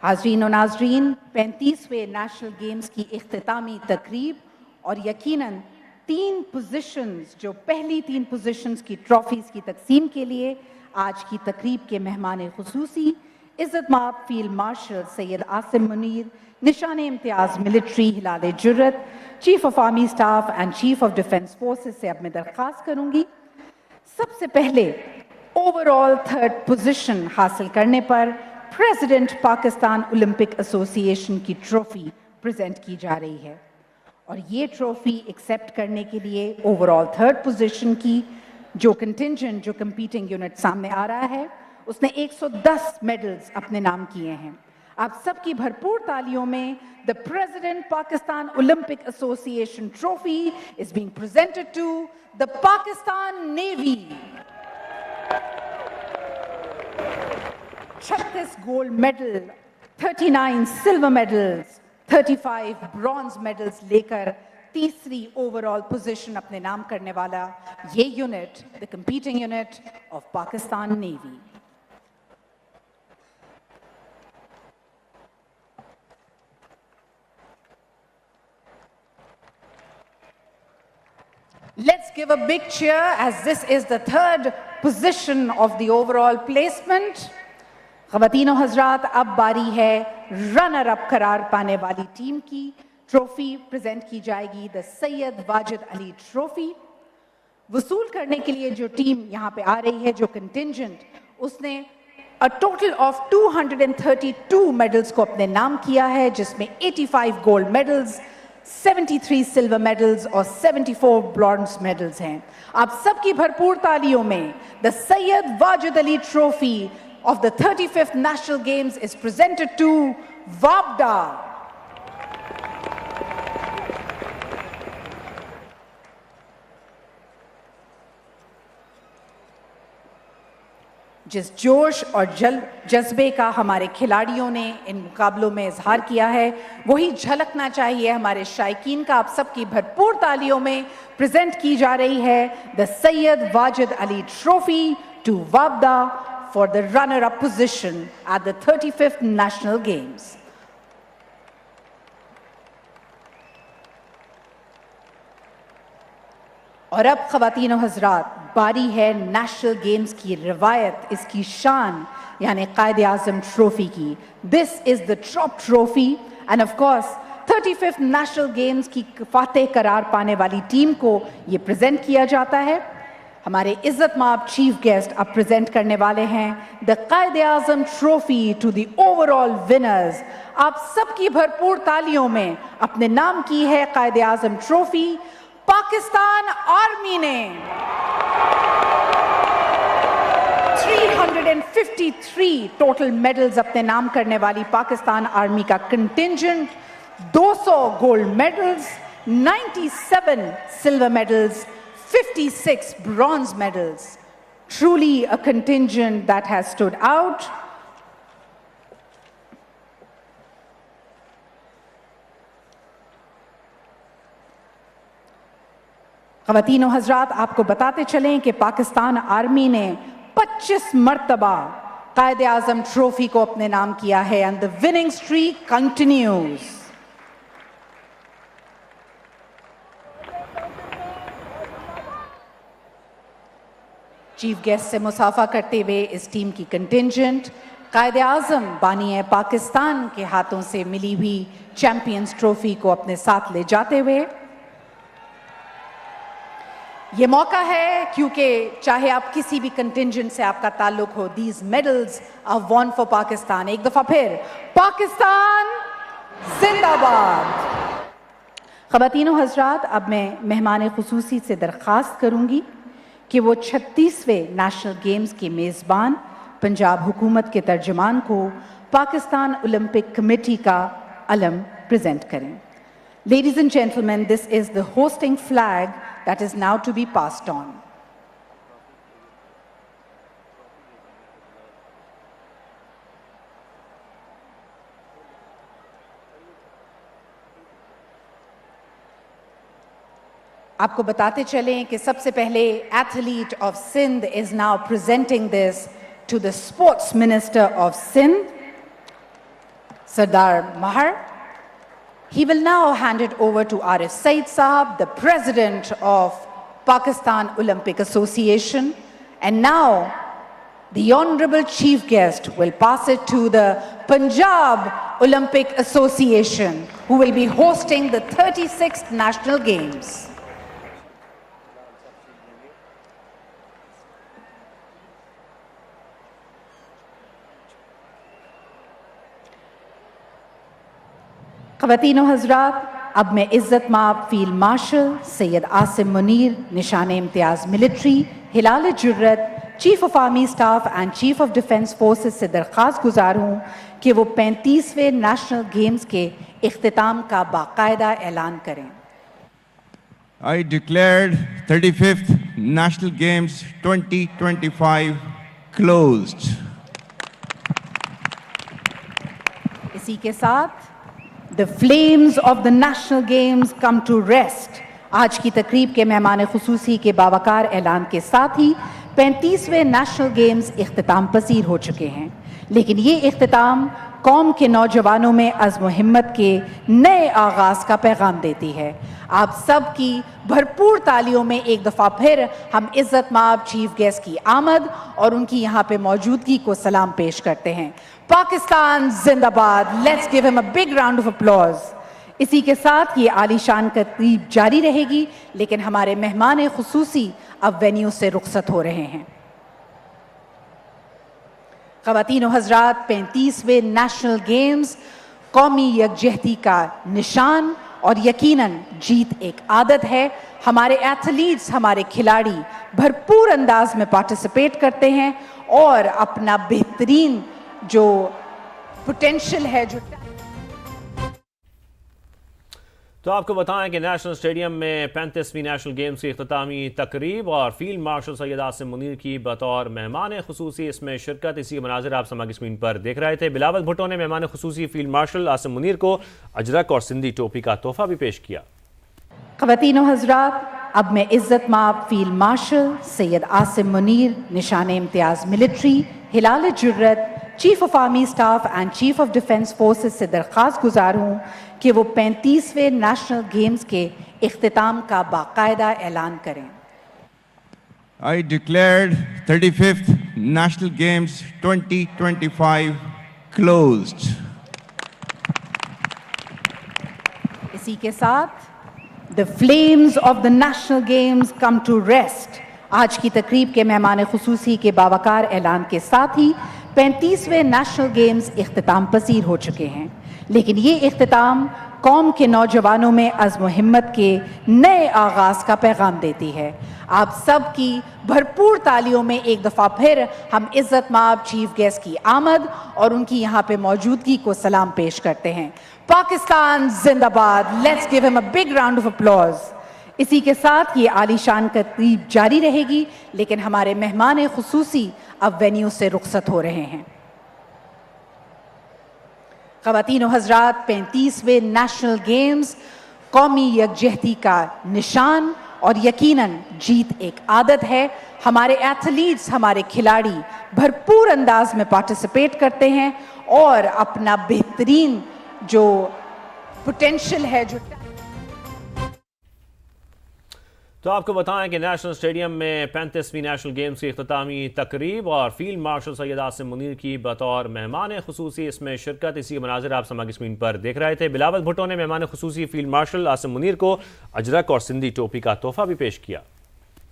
हाज़रीन और नाज़रीन, 35वें national games की इख्तितामी तकरीब और यकीनन 3 पोजीशंस जो पहली 3 पोजीशंस की ट्रॉफीज़ की तकसीम के लिए आज की तकरीब के मेहमान खुसूसी इज़्ज़त माब field marshal Syed Asim Munir, Nishan Imtiaz military Hilal जुर्रत, chief of army staff and chief of defence forces से अब मैं दरख्वास्त करूंगी, सबसे पहले ओवरऑल 3rd पोजीशन हासिल करने पर प्रेसिडेंट पाकिस्तान ओलंपिक एसोसिएशन की ट्रॉफी प्रेजेंट की जा रही है और ये ट्रॉफी एक्सेप्ट करने के लिए ओवरऑल 3rd पोजीशन की जो कंटिंजेंट जो कंपीटिंग यूनिट सामने आ रहा है उसने 110 मेडल्स अपने नाम किए हैं। आप सबकी भरपूर तालियों में the president Pakistan Olympic Association trophy is being presented to the Pakistan navy. 36 gold medal, 39 silver medals, 35 bronze medals लेकर तीसरी ओवरऑल पोजीशन अपने नाम करने वाला ये unit the competing unit of Pakistan navy. Let's give a big cheer as this is the 3rd position of the overall placement. ख़वातीनो हज़रात, अब बारी है रनर अप करार पाने वाली टीम की। ट्रॉफी प्रेजेंट की जाएगी द सैयद वाजिद अली ट्रॉफी। वसूल करने के लिए जो टीम यहाँ पे आ रही है, जो कंटिंजेंट, उसने अ टोटल ऑफ 232 मेडल्स को अपने नाम किया है, जिसमें 85 गोल्ड मेडल्स, 73 सिल्वर मेडल्स और 74 ब्रॉन्ज मेडल्स हैं। आप सबकी भरपूर तालियों में the Syed Wajid Ali trophy of the 35th National Games is presented to WABDA. जिस जोश और जज्बे का हमारे खिलाड़ियों ने इन मुकाबलों में इजहार किया है, वही झलकना चाहिए हमारे शायकीन का। आप सबकी भरपूर तालियों में प्रेजेंट की जा रही है the Syed Wajid Ali trophy to वाबदा for the runner-up position at the 35th National Games. और अब ख़वातीन और हज़रात, बारी है नेशनल गेम्स की रिवायत, इसकी शान यानी कायद आज़म ट्रॉफी की। This is the top trophy end of course 35th national games की फातेह करार पाने वाली टीम को ये प्रेजेंट किया जाता है। हमारे इज्जत माब चीफ गेस्ट अब प्रेजेंट करने वाले हैं the Quaid Azam trophy to the overall winners. आप सबकी भरपूर तालियों में अपने नाम की है कायद आज़म ट्रॉफी। पाकिस्तान आर्मी ने 353 टोटल मेडल्स अपने नाम करने वाली पाकिस्तान आर्मी का contingent, 200 gold medals, 97 silver medals, 56 bronze medals. Truly a contingent that has stood out. ख़वातीन और हज़रात, आपको बताते चलें कि पाकिस्तान आर्मी ने 25 मरतबा कायद आज़म ट्रॉफी को अपने नाम किया है and the winning streak continues. Chief guest से मुसाफा करते हुए इस टीम की कंटिंजेंट कायद आज़म बानी पाकिस्तान के हाथों से मिली हुई चैंपियंस ट्रॉफी को अपने साथ ले जाते हुए, ये मौका है क्योंकि चाहे आप किसी भी कंटिंजेंट से आपका ताल्लुक हो, these medals are won for Pakistan. एक दफा फिर पाकिस्तान जिंदाबाद। ख़वातीनो हज़रात, अब मैं मेहमान खुसूसी से दरख्वास्त करूंगी कि वो 36वें नेशनल गेम्स के मेज़बान पंजाब हुकूमत के तर्जुमान को पाकिस्तान ओलंपिक कमेटी का अलम प्रेजेंट करें। Ladies and gentlemen, this is the hosting flag that is now to be passed on. आपको बताते चलें कि सबसे पहले athlete of Sindh is now presenting this to the Sports Minister of Sindh. Sardar Mahar. He will now hand it over to Arif Said Sahab, the President of Pakistan Olympic Association. And now, the Honorable Chief Guest will pass it to the Punjab Olympic Association, who will be hosting the 36th National Games. ख़वातीन व हज़रात, अब मैं इज़्ज़त माब field marshal Syed Asim Munir, Nishan Imtiaz military, Hilal जुर्रत, chief of army staff and chief of defence forces से दरख्वास्त गुजार हूँ कि वो 35वें नेशनल गेम्स के इख्तिताम का बाकायदा ऐलान करें। I declared 35th National Games 2025 closed. इसी के साथ The flames of the National Games come to rest. आज की तकरीब के मेहमान खुसूसी के बावकार ऐलान के साथ ही 35वें नेशनल गेम्स इख्तिताम पसीर हो चुके हैं, लेकिन ये इख्तिताम कौम के नौजवानों में अज़्म व हिम्मत के नए आगाज़ का पैगाम देती है। आप सब की भरपूर तालियों में एक दफ़ा फिर हम इज़्ज़त माब चीफ गेस्ट की आमद और उनकी यहाँ पे मौजूदगी को सलाम पेश करते हैं। पाकिस्तान जिंदाबाद, let's give him a big round of applause. इसी के साथ ये आलीशान तकरीब जारी रहेगी, लेकिन हमारे मेहमान खुसूसी अब वेन्यू से रुखसत हो रहे हैं। ख़वातीन व हज़रात, 35वें नेशनल गेम्स कौमी यकजहती का निशान और यकीनन जीत एक आदत है। हमारे एथलीट्स, हमारे खिलाड़ी भरपूर अंदाज में पार्टिसिपेट करते हैं और अपना बेहतरीन जो पोटेंशियल है, जो तो आपको बताएं कि नेशनल स्टेडियम में 35वीं नेशनल गेम्स की इख्तितामी तकरीब और फील्ड मार्शल सैयद आसिम मुनीर की बतौर मेहमान खुसूसी इसमें शिरकत, इसी के मनाज़िर आप समागी स्क्रीन पर देख रहे थे। बिलावल भुट्टो ने मेहमान खुसूसी फील्ड मार्शल आसिम मुनीर को अजरक और सिंधी टोपी का तोहफा भी पेश किया। ख़वातीन व हज़रात, अब मैं इज़्ज़त माब field marshal Syed Asim Munir, Nishan Imtiaz military, Hilal जुर्रत, chief of army staff and chief of defence forces से दरख्वास्त गुजार हूँ कि वो 35वें नेशनल गेम्स के इख्तिताम का बाकायदा ऐलान करें। I declared 35th National Games 2025 closed. इसी के साथ The flames of the National Games come to rest. आज की तकरीब के मेहमान खुसूसी के बावकार ऐलान के साथ ही 35वें नेशनल गेम्स इख्तिताम पसीर हो चुके हैं, लेकिन ये इख्तिताम कौम के नौजवानों में अज़्म व हिम्मत के नए आगाज़ का पैगाम देती है। आप सब की भरपूर तालियों में एक दफ़ा फिर हम इज़्ज़त माब चीफ गेस्ट की आमद और उनकी यहाँ पे मौजूदगी को सलाम पेश करते हैं। पाकिस्तान जिंदाबाद, let's give him a big round of applause. इसी के साथ ये आलीशान तकरीब जारी रहेगी, लेकिन हमारे मेहमान खुसूसी अब वेन्यू से रुखसत हो रहे हैं। ख़वातीन व हज़रात, 35वें नेशनल गेम्स कौमी यकजहती का निशान और यकीनन जीत एक आदत है। हमारे एथलीट्स, हमारे खिलाड़ी भरपूर अंदाज में पार्टिसिपेट करते हैं और अपना बेहतरीन जो पोटेंशियल है, जो तो आपको बताएं कि नेशनल स्टेडियम में 35वीं नेशनल गेम्स की इख्तितामी तकरीब और फील्ड मार्शल सैयद आसिम मुनीर की बतौर मेहमान खुसूसी इसमें शिरकत, इसी के मनाज़िर आप समागी स्क्रीन पर देख रहे थे। बिलावल भुट्टो ने मेहमान खुसूसी फील्ड मार्शल आसिम मुनीर को अजरक और सिंधी टोपी का तोहफा भी पेश किया।